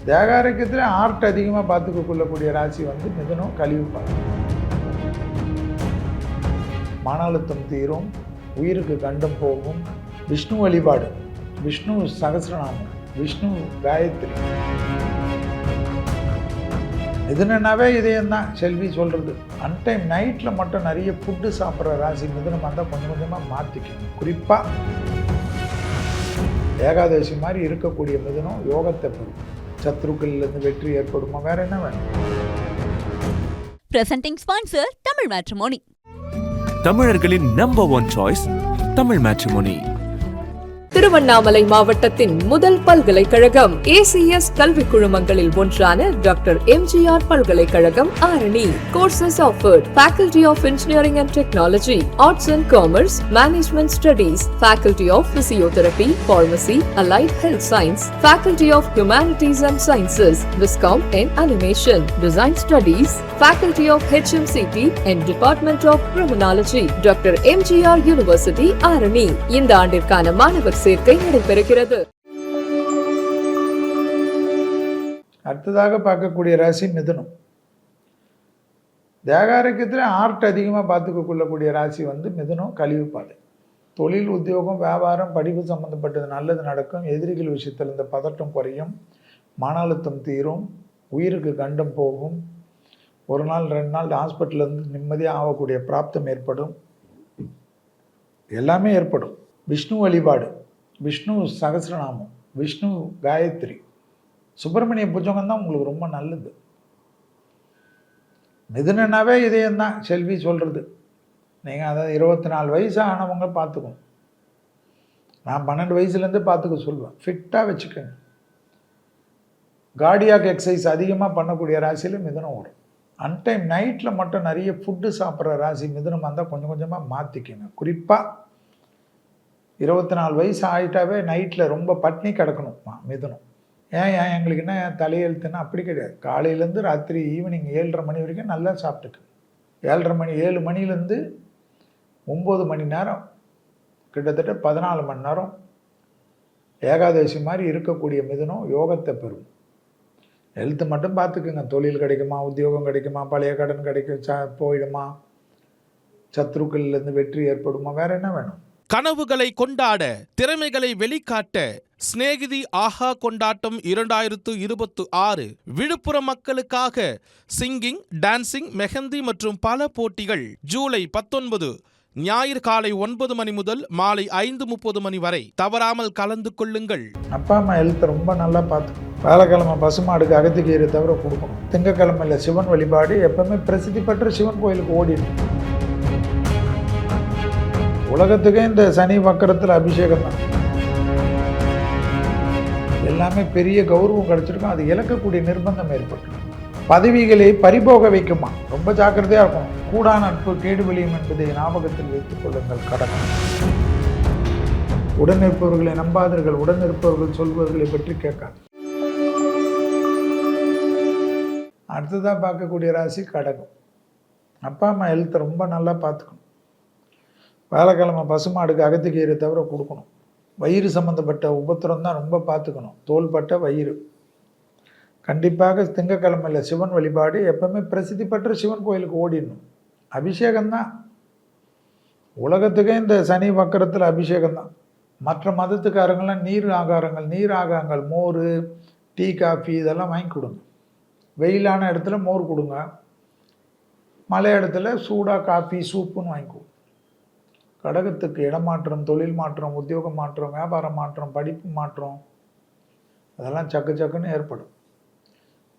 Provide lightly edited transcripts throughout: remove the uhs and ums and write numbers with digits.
தேக ஆரோக்கியத்தில் ஆர்ட் அதிகமாக பார்த்துக்க கொள்ளக்கூடிய ராசி வந்து மிதுனம், கழிவு பாதை. மன அழுத்தம் தீரும், உயிருக்கு கண்டம் போகும். விஷ்ணு வழிபாடு, விஷ்ணு சகஸ்ரநாமம், விஷ்ணு காயத்ரி. மிதுனனாவே இதயம்தான் செல்வி சொல்கிறது. அன்டைம் நைட்டில் மட்டும் நிறைய ஃபுட்டு சாப்பிட்ற ராசி மிதுனம் வந்தால் கொஞ்சம் கொஞ்சமாக மாற்றிக்கணும். குறிப்பாக ஏகாதசி மாதிரி இருக்கக்கூடிய மிதுனம் யோகத்தை பெறும். சத்ருக்களிலிருந்து வெற்றி ஏற்படுமா? வேற என்ன வேணும்? Presenting sponsor Tamil matrimony. தமிழர்களின் number 1 choice Tamil matrimony. Tiruvannamalai மாவட்டத்தின் முதல் பல்கலைக்கழகம் ACS கல்வி குழுமங்களில் ஒன்றான டாக்டர் MGR பல்கலைக்கழகம் Arani. Courses offered: Faculty of Engineering and Technology, Arts and Commerce, Management Studies, Faculty of Physiotherapy, Pharmacy, Allied Health Science, Faculty of Humanities and Sciences, Viscom and Animation, Design Studies, Faculty of HMCT and Department of Criminology, Dr. MGR University Arani. இந்த ஆண்டிற்கான மாணவர் சேர்க்கை நடைபெறுகிறது. அடுத்ததாக பார்க்கக்கூடிய ராசி மிதுனம். தேக ஆரோக்கியத்தில் ஆர்ட் அதிகமாக பார்த்துக்க கொள்ளக்கூடிய ராசி வந்து மிதுனம், கழிவு பாதை. தொழில், உத்தியோகம், வியாபாரம், படிப்பு சம்மந்தப்பட்டது நல்லது நடக்கும். எதிரிகள் விஷயத்தில் இந்த பதட்டம் குறையும். மன அழுத்தம் தீரும், உயிருக்கு கண்டம் போகும். ஒரு நாள் 2 நாள் ஹாஸ்பிட்டலேருந்து நிம்மதியாக ஆகக்கூடிய பிராப்தம் ஏற்படும். எல்லாமே ஏற்படும். விஷ்ணு வழிபாடு, விஷ்ணு சகஸ்ரநாமம், விஷ்ணு காயத்ரி, சுப்பிரமணிய புஜங்கம் தான் உங்களுக்கு ரொம்ப நல்லது. மிதுனனாவே இதயம்தான் செல்வி சொல்கிறது. நீங்கள் அதாவது 24 வயசு ஆனவங்க பார்த்துக்கணும். நான் 12 வயசுலேருந்து பார்த்துக்க சொல்லுவேன். ஃபிட்டாக வச்சுக்கோங்க. கார்டியாக் எக்ஸசைஸ் அதிகமாக பண்ணக்கூடிய ராசியில் மிதுனம் வரும். அன்டைம் நைட்டில் மட்டும் நிறைய ஃபுட்டு சாப்பிட்ற ராசி மிதுனம் வந்தால் கொஞ்சம் கொஞ்சமாக மாற்றிக்கோங்க. குறிப்பாக 24 வயசு ஆகிட்டாவே நைட்டில் ரொம்ப பட்னி கிடக்கணும்மா மிதுனம். ஏன் எங்களுக்கு என்ன தலையெழுத்துன்னா அப்படி கிடையாது. காலையிலேருந்து ராத்திரி ஈவினிங் 7:30 மணி வரைக்கும் நல்லா சாப்பிட்டுக்கு. 7 மணிலேருந்து 9 மணி நேரம், கிட்டத்தட்ட 14 மணி நேரம் ஏகாதசி மாதிரி இருக்கக்கூடிய மிதுனம் யோகத்தை பெறும். ஹெல்த்து மட்டும் பார்த்துக்குங்க. தொழில் கிடைக்குமா, உத்தியோகம் கிடைக்குமா, பழைய கடன் கிடைக்கும் போயிடுமா, சத்ருக்களிலிருந்து வெற்றி ஏற்படுமா, வேற என்ன வேணும்? கனவுகளை கொண்டாட, திறமைகளை வெளிக்காட்ட ஸ்நேகிதி ஆஹா கொண்டாட்டம் 2026 விழுப்புரம் மக்களுக்காக சிங்கிங், டான்சிங், மெஹந்தி மற்றும் பல போட்டிகள். ஜூலை 19 ஞாயிறு காலை 9 மணி முதல் மாலை 5:30 மணி வரை தவறாமல் கலந்து கொள்ளுங்கள். அப்பா அம்மா ஹெல்த்தை ரொம்ப நல்லா பார்த்துக்கணும். வேலைக்கிழமை பசுமாடுக்கு அகத்திக்கீரை தவிர கொடுக்கணும். திங்கக்கிழமையில் சிவன் வழிபாடு. எப்பவுமே பிரசித்தி பெற்ற சிவன் கோயிலுக்கு ஓடிடும். உலகத்துக்கே இந்த சனி வக்கரத்தில் அபிஷேகம் தான். எல்லாமே பெரிய கௌரவம் கிடைச்சிருக்கும். அது இழக்கக்கூடிய நிர்பந்தம் ஏற்பட்டு பதவிகளை பறிபோக வைக்குமா. ரொம்ப ஜாக்கிரதையாக இருக்கும். கூடா நட்பு கேடு விளையும் என்பதை ஞாபகத்தில் வைத்துக் கொள்ளுங்கள். கடமை. உடன் இருப்பவர்களை நம்பாதீர்கள். உடன் இருப்பவர்கள் சொல்பவர்களை பற்றி கேட்காது. அடுத்ததாக பார்க்கக்கூடிய ராசி கடகம். அப்பா அம்மா ஹெல்த்தை ரொம்ப நல்லா பார்த்துக்கணும். வேலைக்கிழமை பசுமாடுக்கு அகத்திக்கீரை தவிர கொடுக்கணும். வயிறு சம்மந்தப்பட்ட உபத்திரம் தான் ரொம்ப பார்த்துக்கணும். தோள்பட்ட வயிறு. கண்டிப்பாக திங்கக்கிழமையில் சிவன் வழிபாடு. எப்பவுமே பிரசித்தி பெற்ற சிவன் கோயிலுக்கு ஓடிடணும். அபிஷேகம்தான். உலகத்துக்கே இந்த சனி வக்கரத்தில் அபிஷேகம்தான். மற்ற மதத்துக்காரங்களாம் நீர் ஆகாரங்கள், மோர், டீ, காஃபி இதெல்லாம் வாங்கி கொடுங்க. வெயிலான இடத்துல மோர் கொடுங்க. மழை இடத்துல சூடாக காஃபி, சூப்புன்னு வாங்கி கொடுங்க. கடகத்துக்கு இடமாற்றம், தொழில் மாற்றம், உத்தியோக மாற்றம், வியாபார மாற்றம், படிப்பு மாற்றம் அதெல்லாம் சக்குன்னு ஏற்படும்.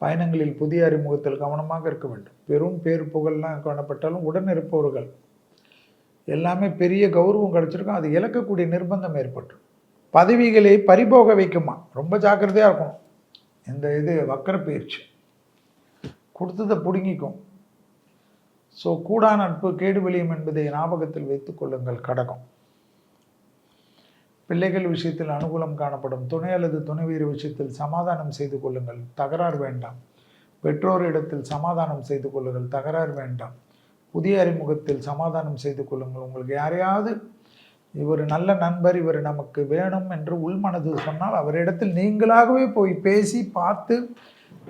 பயணங்களில் புதிய அறிமுகத்தில் கவனமாக இருக்க வேண்டும். பெரும் பேர் புகழ்லாம் காணப்பட்டாலும் உடன் இருப்பவர்கள் எல்லாமே பெரிய கௌரவம் கிடைச்சிருக்கும். அது இழக்கக்கூடிய நிர்பந்தம் ஏற்பட்டுரும். பதவிகளை பறிபோக வைக்குமா. ரொம்ப ஜாக்கிரதையாக இருக்கணும். இந்த வக்கர பயிற்சி கொடுத்ததை பிடுங்கிக்கும். ஸோ கூடா நட்பு கேடு விளையும் என்பதை ஞாபகத்தில் வைத்துக் கொள்ளுங்கள். கடகம். பிள்ளைகள் விஷயத்தில் அனுகூலம் காணப்படும். துணை அல்லது துணைவியர் விஷயத்தில் சமாதானம் செய்து கொள்ளுங்கள். தகராறு வேண்டாம். பெற்றோரிடத்தில் சமாதானம் செய்து கொள்ளுங்கள். தகராறு வேண்டாம். புதிய அறிமுகத்தில் சமாதானம் செய்து கொள்ளுங்கள். உங்களுக்கு யாரையாவது இவர் நல்ல நண்பர், இவர் நமக்கு வேணும் என்று உள்மனது சொன்னால் அவரிடத்தில் நீங்களாகவே போய்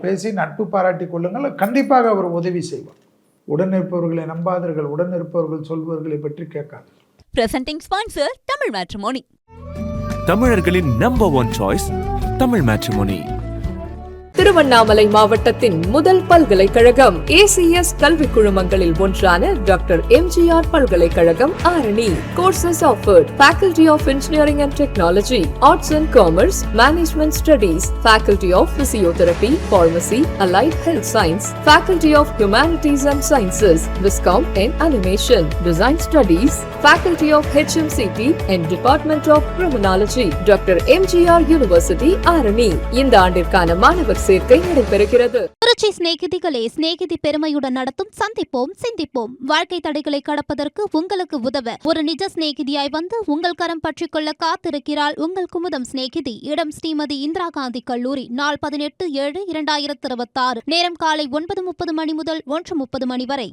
பேசி நட்பு பாராட்டி கொள்ளுங்கள். கண்டிப்பாக அவர் உதவி செய்வார். உடன் இருப்பவர்களை நம்பாதீர்கள், உடன் இருப்பவர்கள் சொல்பவர்களை பற்றி கேட்காது. Presenting sponsor Tamil matrimony. தமிழர்களின் number one choice Tamil matrimony. Tiruvannamalai மாவட்டத்தின் முதல் பல்கலைக்கழகம் ACS கல்வி குழுமங்களில் ஒன்றான டாக்டர் MGR பல்கலைக்கழகம் Arani. Courses offered: Faculty of Engineering and Technology, Arts and Commerce, Management Studies, Faculty of Physiotherapy, Pharmacy, Allied Health Science, Faculty of Humanities and Sciences, Viscom and Animation, Design Studies, Faculty of HMCT and Department of Criminology, Dr. MGR University Arani. இந்த ஆண்டிற்கான மாணவர் சேர்க்கை நடைபெறுகிறது. திருச்சி சிநேகிதிகளே, சிநேகிதி பெருமையுடன் நடத்தும் சந்திப்போம் சிந்திப்போம். வாழ்க்கை தடைகளை கடப்பதற்கு உங்களுக்கு உதவ ஒரு நிஜ சிநேகிதியாய் வந்து உங்கள் கரம் பற்றிக் கொள்ள காத்திருக்கிறாள் உங்கள் குமுதம் சிநேகிதி. இடம் ஸ்ரீமதி இந்திரா காந்தி கல்லூரி. நாள் 18/7/2026. நேரம் காலை 9:30 மணி முதல் 1:30 மணி வரை.